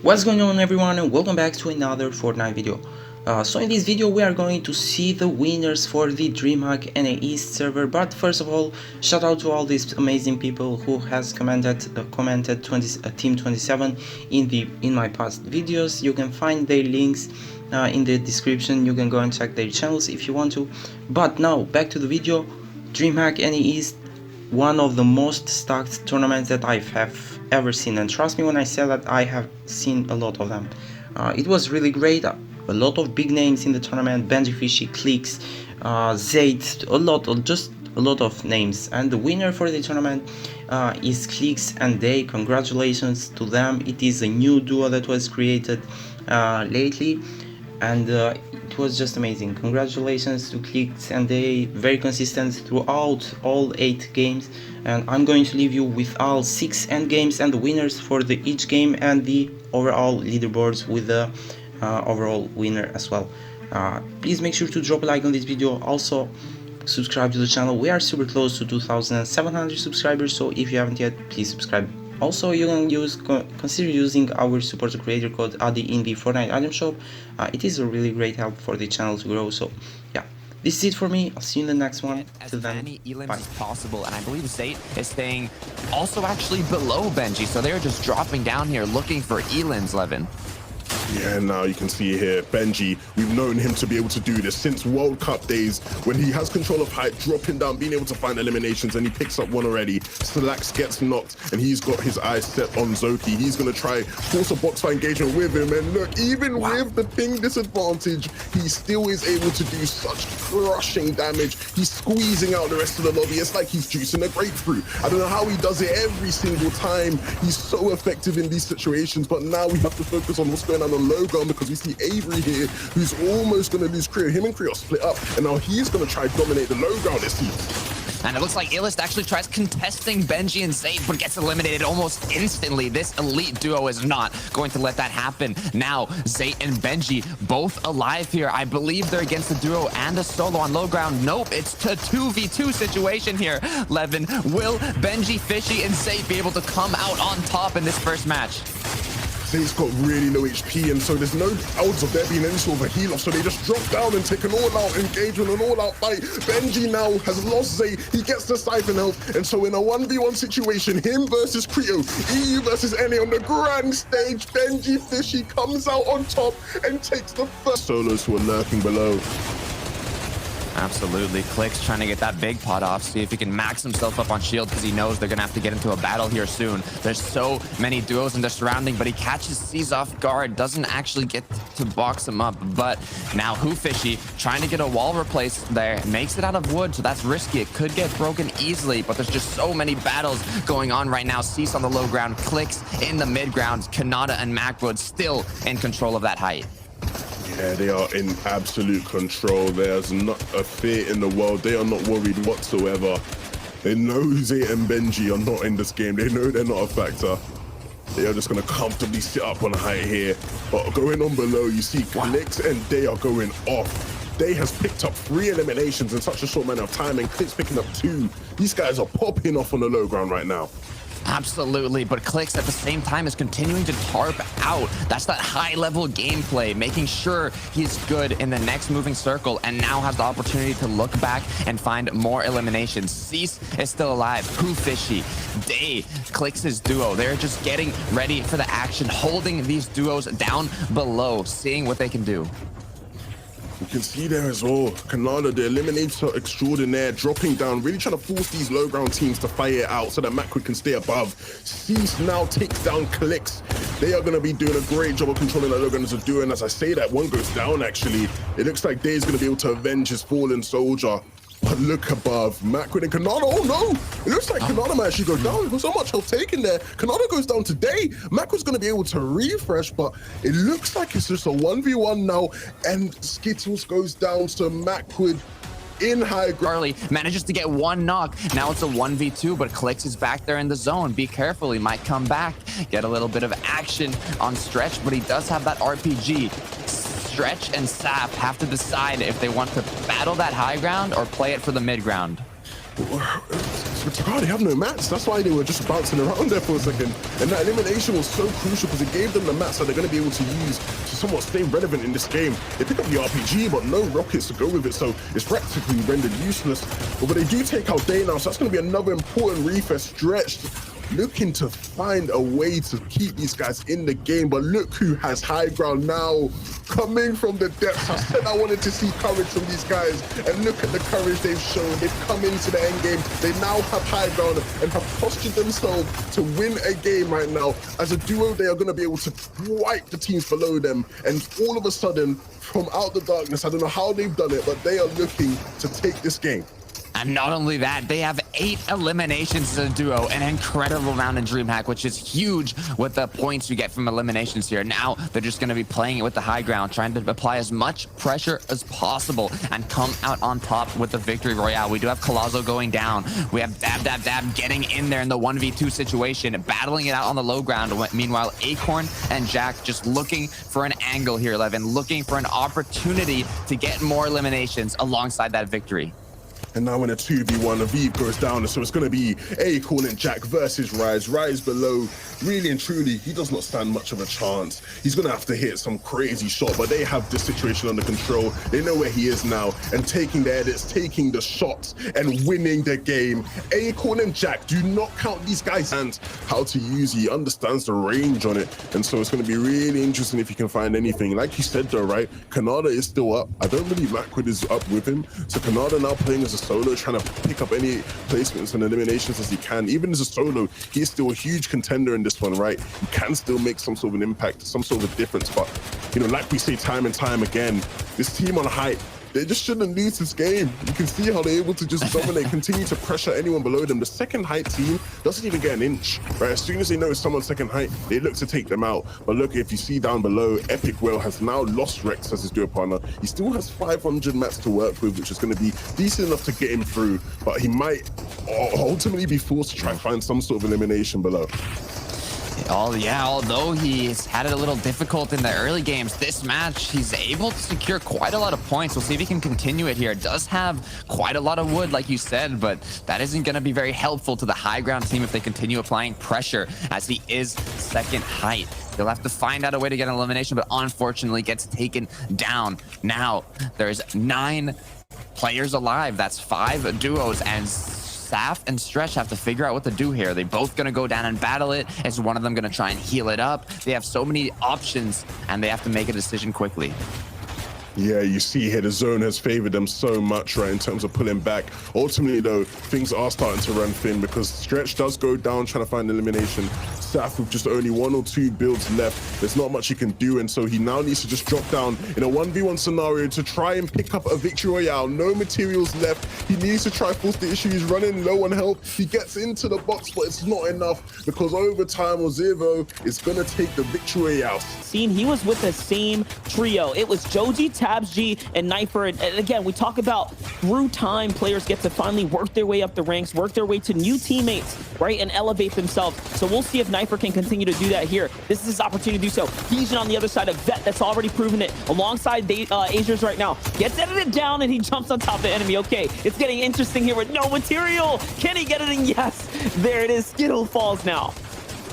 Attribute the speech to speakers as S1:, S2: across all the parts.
S1: What's going on, everyone, and welcome back to another Fortnite video. So in this video we are going to see the winners for the DreamHack NAE server, but first of all, shout out to all these amazing people who has commented Team 27 in my past videos. You can find their links in the description. You can go and check their channels if you want to. But now back to the video. DreamHack NAE is one of the most stacked tournaments that I have ever seen, and trust me when I say that I have seen a lot of them. It was really great. A lot of big names in the tournament: Benji, Fishy, Clix, Zayt, just a lot of names. And the winner for the tournament is Clix And Deyy. Congratulations to them. It is a new duo that was created lately, and it was just amazing. Congratulations to Clix And Deyy, very consistent throughout all 8 games, and I'm going to leave you with all 6 end games and the winners for each game and the overall leaderboards with the overall winner as well. Please make sure to drop a like on this video. Also subscribe to the channel. We are super close to 2,700 subscribers, so if you haven't yet, please subscribe. Also, you can consider using our supporter creator code ADI in the Fortnite item shop. It is a really great help for the channel to grow. So yeah, this is it for me. I'll see you in the next one.
S2: As many elims as possible, and I believe Zayt is staying also actually below Benji, so they're just dropping down here looking for elims, Levin.
S3: Yeah, now you can see here, Benji, we've known him to be able to do this since World Cup days, when he has control of height, dropping down, being able to find eliminations, and he picks up one already. Slax gets knocked, and he's got his eyes set on Zoki. He's going to try force a box fight engagement with him, and look, even with the ping disadvantage, he still is able to do such crushing damage. He's squeezing out the rest of the lobby. It's like he's juicing a grapefruit. I don't know how he does it every single time. He's so effective in these situations, but now we have to focus on what's going on low ground, because we see Avery here, who's almost going to lose Creo. Him and Creo split up, and now he's going to try to dominate the low ground, it seems.
S2: And it looks like Illest actually tries contesting Benji and Zayt, but gets eliminated almost instantly. This elite duo is not going to let that happen. Now, Zayt and Benji both alive here. I believe they're against a duo and a solo on low ground. Nope, it's a 2v2 situation here. Levin, will Benji, Fishy, and Zayt be able to come out on top in this first match?
S3: Zayt's got really low HP, and so there's no odds of there being any sort of a heal off, so they just drop down and take an all-out engagement, an all-out fight. Benji now has lost Zayt. He gets the siphon health, and so in a 1v1 situation, him versus Creo, EU versus NA on the grand stage, Benji Fishy comes out on top and takes the first. Solos who are lurking below.
S2: Absolutely. Clix trying to get that big pot off, see if he can max himself up on shield, because he knows they're going to have to get into a battle here soon. There's so many duos in the surrounding, but he catches C's off guard, doesn't actually get to box him up. But now Who Fishy trying to get a wall replaced there, makes it out of wood, so that's risky. It could get broken easily, but there's just so many battles going on right now. Cease on the low ground, Clix in the mid ground, Kanata and Macwood still in control of that height.
S3: Yeah, they are in absolute control. There's not a fear in the world. They are not worried whatsoever. They know Zayt and Benji are not in this game. They know they're not a factor. They are just going to comfortably sit up on height here. But going on below, you see Clix and Deyy are going off. Deyy has picked up 3 eliminations in such a short amount of time, and Clix picking up 2. These guys are popping off on the low ground right now.
S2: Absolutely, but Clix at the same time is continuing to tarp out. That's that high-level gameplay, making sure he's good in the next moving circle, and now has the opportunity to look back and find more eliminations. Cease is still alive. Who Fishy, Deyy, Clix's duo. They're just getting ready for the action, holding these duos down below, seeing what they can do.
S3: You can see there as well, Kanata, the eliminator extraordinaire, dropping down, really trying to force these low ground teams to fight it out so that Macwood can stay above. Cease now takes down Clix. They are going to be doing a great job of controlling that low ground as a duo, and as I say that, one goes down actually. It looks like Dey's going to be able to avenge his fallen soldier. But look above, Macwood and Kanata. Oh no! It looks like Kanata might actually go down. There's so much health taken there. Kanata goes down today. Macwood's going to be able to refresh, but it looks like it's just a 1v1 now. And Skittles goes down to Macwood in high ground.
S2: Charlie manages to get 1 knock. Now it's a 1v2, but Clix is back there in the zone. Be careful, he might come back, get a little bit of action on Stretch, but he does have that RPG. Stretch and Sap have to decide if they want to battle that high ground or play it for the mid ground.
S3: It's they have no mats. That's why they were just bouncing around there for a second. And that elimination was so crucial because it gave them the mats that they're going to be able to use to somewhat stay relevant in this game. They pick up the RPG, but no rockets to go with it, so it's practically rendered useless. But they do take out Deyy now, so that's going to be another important refresh. Stretched, looking to find a way to keep these guys in the game, but look who has high ground now, coming from the depths. I said I wanted to see courage from these guys, and look at the courage they've shown. They've come into the end game. They now have high ground and have postured themselves to win a game right now. As a duo, they are going to be able to wipe the teams below them, and all of a sudden, from out the darkness, I don't know how they've done it, but they are looking to take this game.
S2: And not only that, they have 8 eliminations as a duo, an incredible amount in DreamHack, which is huge with the points you get from eliminations here. Now they're just going to be playing it with the high ground, trying to apply as much pressure as possible and come out on top with the victory royale. We do have Colozo going down. We have Dab getting in there in the 1v2 situation, battling it out on the low ground. Meanwhile, Acorn and Jack just looking for an angle here, Levin, looking for an opportunity to get more eliminations alongside that victory.
S3: And now in a 2v1, Aviv goes down, so it's going to be Acorn and Jack versus Rise. Rise below, really and truly, he does not stand much of a chance. He's going to have to hit some crazy shot, but they have this situation under control. They know where he is now, and taking the edits, taking the shots, and winning the game. Acorn and Jack do not count these guys' hands how to use it. He understands the range on it, and so it's going to be really interesting if he can find anything. Like you said though, right? Kanada is still up. I don't believe Macquid is up with him, so Kanada now playing as a solo, trying to pick up any placements and eliminations as he can. Even as a solo, he is still a huge contender in this one, right? He can still make some sort of an impact, some sort of a difference. But, you know, like we say time and time again, this team on height, they just shouldn't lose this game. You can see how they're able to just dominate, continue to pressure anyone below them. The second height team doesn't even get an inch, right? As soon as they know it's someone's second height, they look to take them out. But look, if you see down below, Epic Whale has now lost Rex as his duo partner. He still has 500 mats to work with, which is going to be decent enough to get him through. But he might ultimately be forced to try and find some sort of elimination below.
S2: Although he's had it a little difficult in the early games, this match, he's able to secure quite a lot of points. We'll see if he can continue it here. It does have quite a lot of wood, like you said, but that isn't going to be very helpful to the high ground team if they continue applying pressure, as he is second height. He'll have to find out a way to get an elimination, but unfortunately gets taken down. Now, there's 9 players alive. That's 5 duos, and Saf and Stretch have to figure out what to do here. They're both going to go down and battle it. Is one of them going to try and heal it up? They have so many options, and they have to make a decision quickly.
S3: Yeah, you see here, the zone has favored them so much, right, in terms of pulling back. Ultimately, though, things are starting to run thin because Stretch does go down trying to find elimination. Saf with just only 1 or 2 builds left. There's not much he can do, and so he now needs to just drop down in a 1v1 scenario to try and pick up a victory royale. No materials left. He needs to try force the issue. He's running low on health. He gets into the box, but it's not enough because over time, Ozirvo is going to take the victory royale.
S4: He was with the same trio. It was Joji, Tabsg, and Knifer. And again, we talk about through time, players get to finally work their way up the ranks, work their way to new teammates, right, and elevate themselves. So we'll see if Knifer can continue to do that here. This is his opportunity to do so. Dejan on the other side of Vet, that's already proven it, alongside Azers right now. Gets edited down, and he jumps on top of the enemy. Okay, it's getting interesting here with no material. Can he get it in? Yes, there it is. Skittle falls now.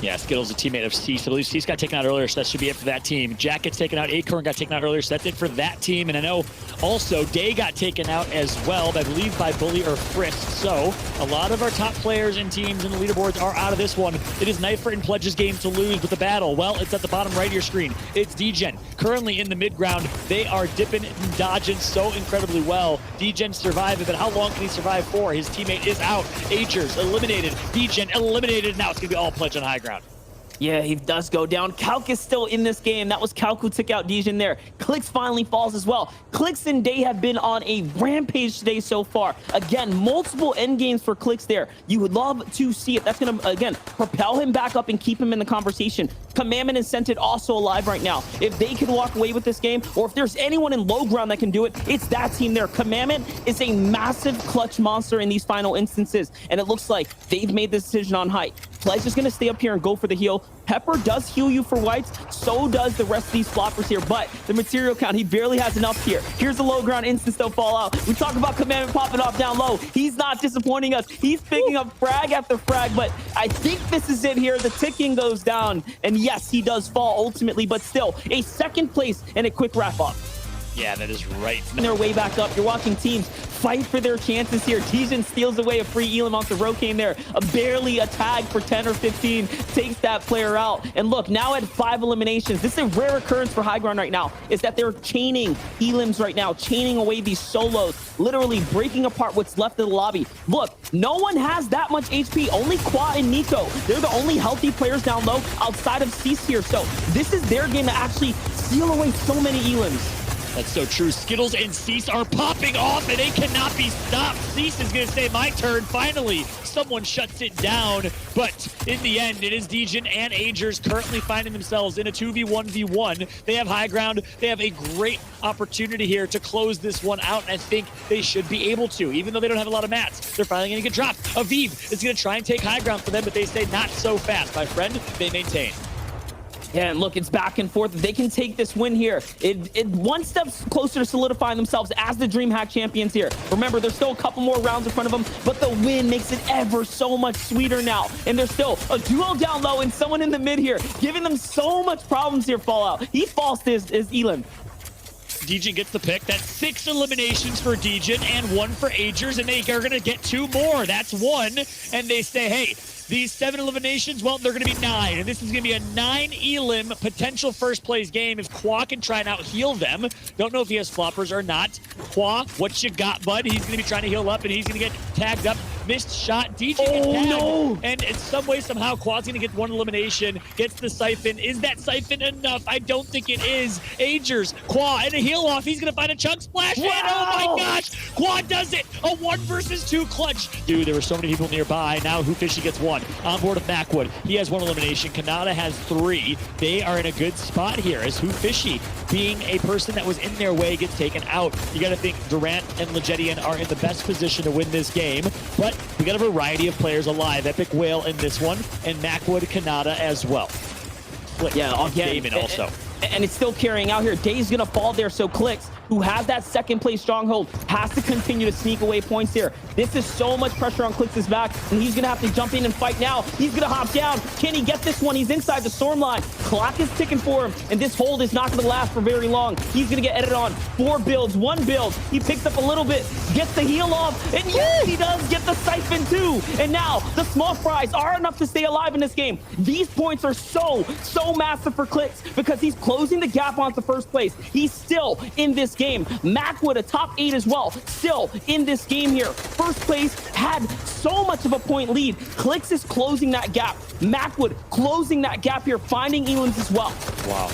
S5: Yeah, Skittle's a teammate of Cease. I believe Cease got taken out earlier, so that should be it for that team. Jack gets taken out, Acorn got taken out earlier, so that's it for that team. And I know also Deyy got taken out as well, I believe by Bully or Frisk. So a lot of our top players and teams in the leaderboards are out of this one. It is Knifer and Pledge's game to lose, but the battle, well, it's at the bottom right of your screen. It's Degen currently in the mid ground. They are dipping and dodging so incredibly well. Degen survived, but how long can he survive for? His teammate is out. Agers eliminated, Degen eliminated. Now it's gonna be all Pledge on high ground.
S4: Yeah, he does go down. Calc is still in this game. That was Calc who took out Degen there. Clix finally falls as well. Clix and Deyy have been on a rampage today so far. Again, multiple end games for Clix there. You would love to see it. That's going to, again, propel him back up and keep him in the conversation. Commandment and Scented also alive right now. If they can walk away with this game, or if there's anyone in low ground that can do it, it's that team there. Commandment is a massive clutch monster in these final instances, and it looks like they've made the decision on height. Pledge is going to stay up here and go for the heal. Pepper does heal you for whites. So does the rest of these floppers here. But the material count, he barely has enough here. Here's the low ground instance, they'll fall out. We talk about Commandment popping off down low. He's not disappointing us. He's picking up frag after frag. But I think this is it here. The ticking goes down. And yes, he does fall ultimately. But still, a second place and a quick wrap up.
S5: Yeah, that is right.
S4: Their way back up. You're watching teams fight for their chances here. Tijan steals away a free Elam off the Rokane there. Barely a tag for 10 or 15. Takes that player out. And look, now at 5 eliminations. This is a rare occurrence for High Ground right now. Is that they're chaining Elams right now. Chaining away these solos. Literally breaking apart what's left of the lobby. Look, no one has that much HP. Only Qua and Nico. They're the only healthy players down low outside of Cease here. So this is their game to actually steal away so many Elams.
S5: That's so true. Skittles and Cease are popping off, and they cannot be stopped. Cease is going to say, my turn. Finally, someone shuts it down. But in the end, it is Degen and Agers currently finding themselves in a 2v1v1. They have high ground. They have a great opportunity here to close this one out, and I think they should be able to. Even though they don't have a lot of mats, they're finally going to get dropped. Aviv is going to try and take high ground for them, but they say not so fast. My friend, they maintain.
S4: Yeah, and look, it's back and forth. If they can take this win here, it one step closer to solidifying themselves as the DreamHack champions here. Remember, there's still a couple more rounds in front of them, but the win makes it ever so much sweeter now. And there's still a duo down low and someone in the mid here, giving them so much problems here, Fallout. He falls to his Elam.
S5: Degen gets the pick. That's 6 eliminations for Degen and 1 for Agers, and they are going to get 2 more. That's 1, and they say, hey, these 7 eliminations, well, they're going to be 9. And this is going to be a 9 Elim potential first place game if Qua can try and out heal them. Don't know if he has floppers or not. Qua, what you got, bud? He's going to be trying to heal up, and he's going to get tagged up. Missed shot. Degen gets tagged.
S4: No.
S5: And in some way, somehow, Qua's going to get 1 elimination. Gets the siphon. Is that siphon enough? I don't think it is. Agers, Qua, and a heal off. He's going to find a chunk splash.
S4: Wow.
S5: And oh my gosh, Qua does it. A 1 versus 2 clutch. Dude, there were so many people nearby. Now Hoofishy gets 1. On board of Backwood. He has 1 elimination. Kanata has 3. They are in a good spot here as Hoofishy, being a person that was in their way, gets taken out. You got to think Durant and Legedian are in the best position to win this game, but we got a variety of players alive. Epic Whale in this one, and Backwood, Kanata as well. Clix,
S4: yeah, again,
S5: Damon also.
S4: And it's still carrying out here. Dey's gonna fall there, so Clix, who has that second place stronghold, has to continue to sneak away points here. This is so much pressure on Clix's back, and he's gonna have to jump in and fight now. He's gonna hop down. Can he get this one? He's inside the storm line. Clock is ticking for him, and this hold is not gonna last for very long. He's gonna get edited on 4 builds, 1 build. He picks up a little bit, gets the heal off, and yes, he does get the siphon too. And now the small fries are enough to stay alive in this game. These points are so massive for Clix because he's closing the gap onto first place. He's still in this game. Macwood, a top 8 as well, still in this game here. First place had so much of a point lead. Clix is closing that gap. Macwood closing that gap here, finding Elams as well.
S5: Wow.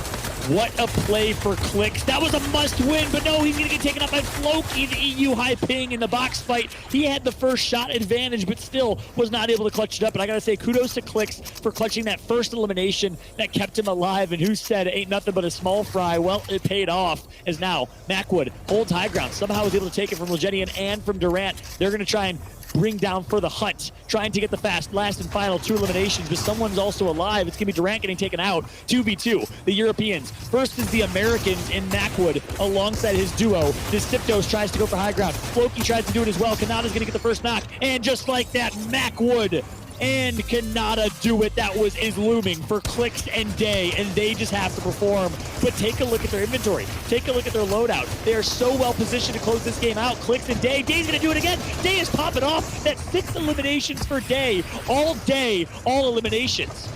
S5: What a play for Clix. That was a must win, but no, he's going to get taken out by Floki, the EU high ping in the box fight. He had the first shot advantage, but still was not able to clutch it up. And I got to say, kudos to Clix for clutching that first elimination that kept him alive. And who said it ain't nothing but a small fry? Well, it paid off, as now Macwood holds high ground. Somehow was able to take it from Legedian and from Durant. They're going to try and bring down for the hunt, trying to get the last and final 2 eliminations, but someone's also alive. It's gonna be Durant getting taken out. 2v2, the Europeans. First is the Americans in Macwood alongside his duo. Disiptos tries to go for high ground. Floki tries to do it as well. Kanata's gonna get the first knock, and just like that, Macwood and Kanata do it. That is looming for Clix and Deyy, and they just have to perform. But take a look at their inventory. Take a look at their loadout. They are so well positioned to close this game out. Clix and Deyy. Dey's gonna do it again. Deyy is popping off. That's 6 eliminations for Deyy. All day, all eliminations.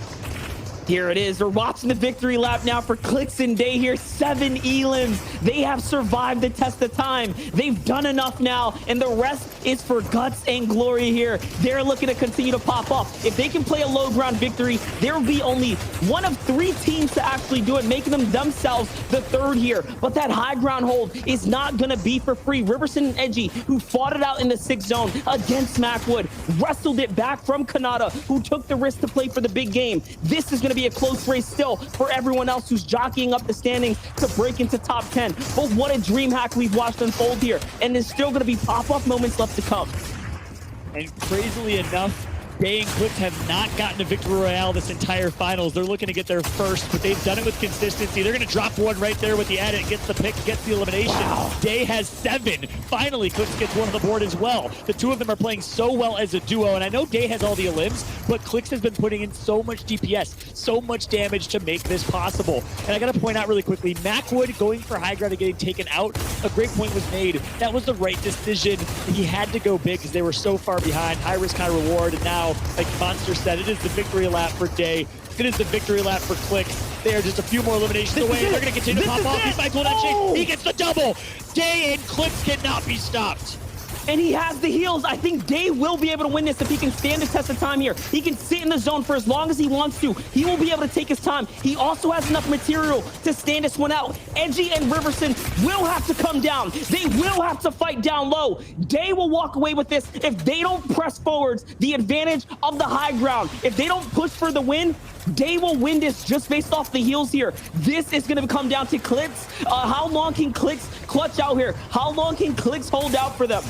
S4: Here it is. We're watching the victory lap now for Clix and Deyy here. 7 Elams. They have survived the test of time. They've done enough now, and the rest is for guts and glory here. They're looking to continue to pop up. If they can play a low ground victory, there will be only one of 3 teams to actually do it, making them themselves the 3rd here. But that high ground hold is not going to be for free. Riverson and Edgy, who fought it out in the 6th zone against Macwood, wrestled it back from Kanata, who took the risk to play for the big game. This is going to be a close race still for everyone else who's jockeying up the standings to break into top 10. But what a dream hack we've watched unfold here, and there's still going to be pop-off moments left to come.
S5: And crazily enough, Deyy and Clix have not gotten a victory royale this entire finals. They're looking to get their first, but they've done it with consistency. They're going to drop one right there with the edit, gets the pick, gets the elimination. Wow. Deyy has 7. Finally, Clix gets one on the board as well. The two of them are playing so well as a duo, and I know Deyy has all the elims, but Clix has been putting in so much DPS, so much damage to make this possible. And I got to point out really quickly, Macwood going for high ground and getting taken out, a great point was made. That was the right decision. He had to go big because they were so far behind. High risk, high reward, and now, like Monster said, it is the victory lap for Deyy. It is the victory lap for Clix. They are just a few more eliminations away. They're going to continue to pop off. He's Michael that He gets the double. Deyy and Clix cannot be stopped.
S4: And he has the heals. I think Deyy will be able to win this if he can stand the test of time here. He can sit in the zone for as long as he wants to. He will be able to take his time. He also has enough material to stand this one out. Edgy and Riverson will have to come down. They will have to fight down low. Deyy will walk away with this if they don't press forwards the advantage of the high ground. If they don't push for the win, Deyy will win this just based off the heals here. This is going to come down to Clix. How long can Clix clutch out here? How long can Clix hold out for them?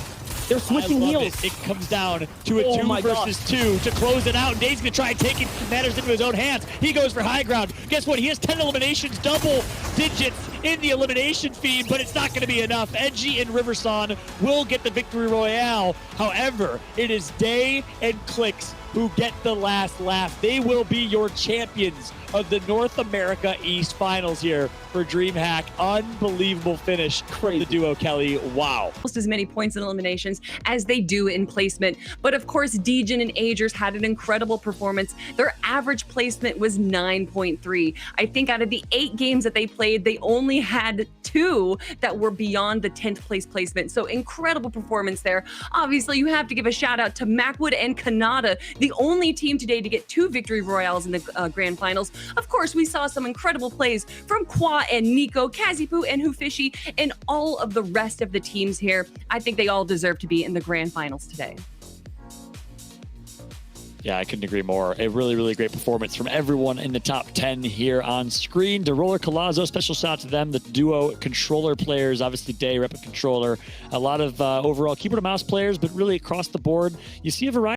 S4: They're switching heals.
S5: It comes down to a 2 versus 2 to close it out. Deyy's gonna try and take matters into his own hands. He goes for high ground. Guess what? He has 10 eliminations, double digits in the elimination feed, but it's not gonna be enough. Edgy and Riverson will get the victory royale. However, it is Deyy and Clix who get the last laugh. They will be your champions of the North America East Finals here for DreamHack. Unbelievable finish from the duo, Kelly. Wow.
S6: Almost as many points in eliminations as they do in placement. But of course, Degen and Agers had an incredible performance. Their average placement was 9.3. I think out of the 8 games that they played, they only had 2 that were beyond the 10th place placement. So incredible performance there. Obviously, you have to give a shout out to Macwood and Kanata, the only team today to get 2 victory royales in the grand finals. Of course, we saw some incredible plays from Kwa and Nico, Kazipu and Hufishi, and all of the rest of the teams here. I think they all deserve to be in the grand finals today.
S5: Yeah, I couldn't agree more. A really, really great performance from everyone in the top 10 here on screen. DeRoller Colazo, special shout out to them. The duo controller players, obviously Deyy, rep a controller. A lot of overall keyboard and mouse players, but really across the board, you see a variety.